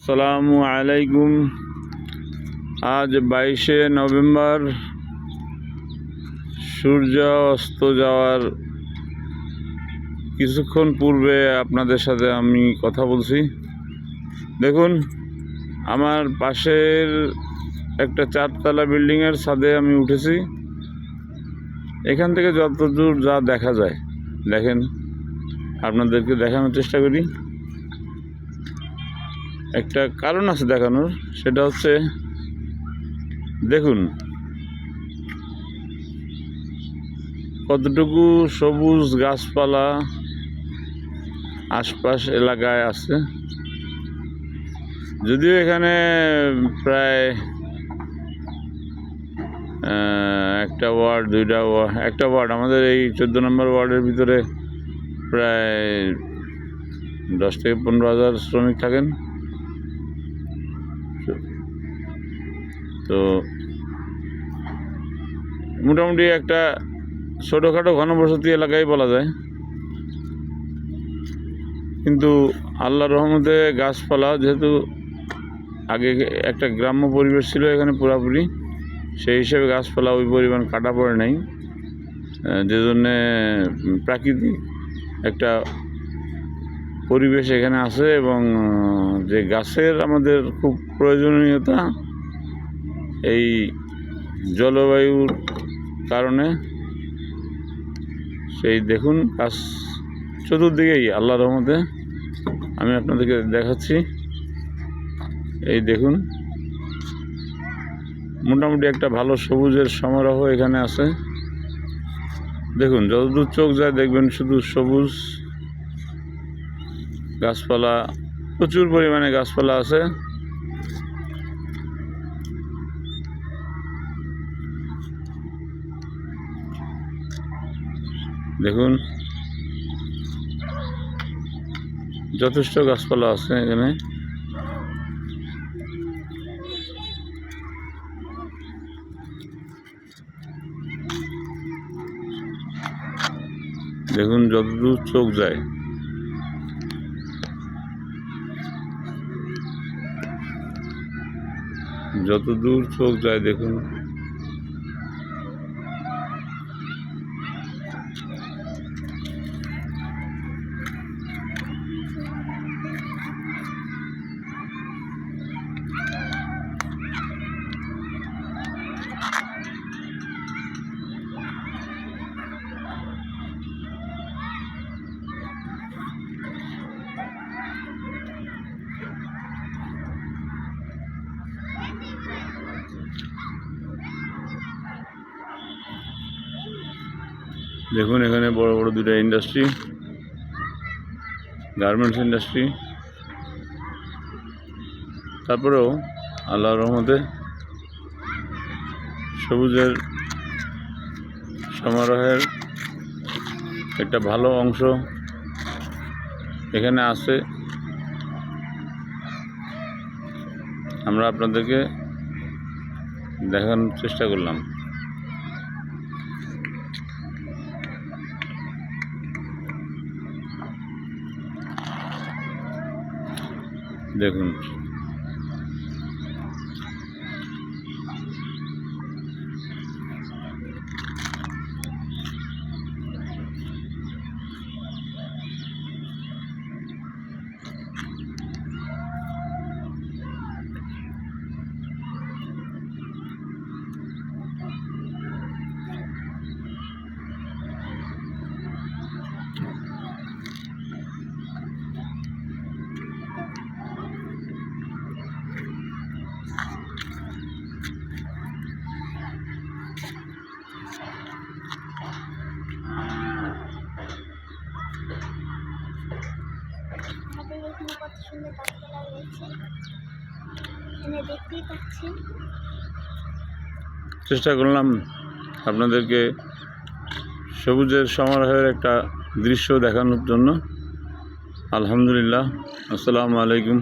আসসালামু আলাইকুম। আজ 22শে নভেম্বর, সূর্য অস্ত যাওয়ার কিছুক্ষণ পূর্বে আপনাদের সাথে আমি কথা বলছি। দেখুন, আমার পাশের একটা 4তলা বিল্ডিংয়ের ছাদে আমি উঠেছি। এখান থেকে যতদূর যা দেখা যায়, দেখেন, আপনাদেরকে দেখানোর চেষ্টা করি। একটা কারণ আছে দেখানোর, সেটা হচ্ছে দেখুন কতটুকু সবুজ গাছপালা আশপাশ এলাকায় আছে। যদিও এখানে প্রায় একটা ওয়ার্ড, একটা ওয়ার্ড, আমাদের এই 14 নম্বর ওয়ার্ডের ভিতরে প্রায় 10 থেকে 15,000 শ্রমিক থাকেন। তো মোটামুটি একটা ছোটোখাটো ঘনবসতি এলাকায় বলা যায়, কিন্তু আল্লাহর রহমতে গাছপালা, যেহেতু আগে একটা গ্রাম্য পরিবেশ ছিল এখানে পুরাপুরি, সেই হিসেবে গাছপালা ওই পরিমাণ কাটা পড়ে নাই, যে জন্যে প্রাকৃতিক একটা পরিবেশ এখানে আছে। এবং যে গাছের আমাদের খুব প্রয়োজনীয়তা এই জলবায়ুর কারণে, সেই দেখুন গাছ চতুর্দিকেই আল্লাহর রহমতে। আমি আপনাদেরকে দেখাচ্ছি, এই দেখুন মোটামুটি একটা ভালো সবুজের সমারোহ এখানে আছে। দেখুন, যতদূর চোখ যায় দেখবেন শুধু সবুজ গাছপালা, প্রচুর পরিমাণে গাছপালা আছে। দেখুন যথেষ্ট গাছপালা আছে এখানে। দেখুন যতদূর চোখ যায়, যতদূর চোখ যায় দেখুন। দেখুন এখানে বড় বড় দুটো ইন্ডাস্ট্রি, গার্মেন্টস ইন্ডাস্ট্রি। তারপরেও আল্লাহর রহমতে সবুজের সমারোহের একটা ভালো অংশ এখানে আছে। আমরা আপনাদেরকে দেখানোর চেষ্টা করলাম। দেখুন কত সুন্দর গাছপালা রয়েছে এখানে দেখতেই পাচ্ছেন। চেষ্টা করলাম আপনাদেরকে সবুজের সমারোহের একটা দৃশ্য দেখানোর জন্য। আলহামদুলিল্লাহ। আসসালামু আলাইকুম।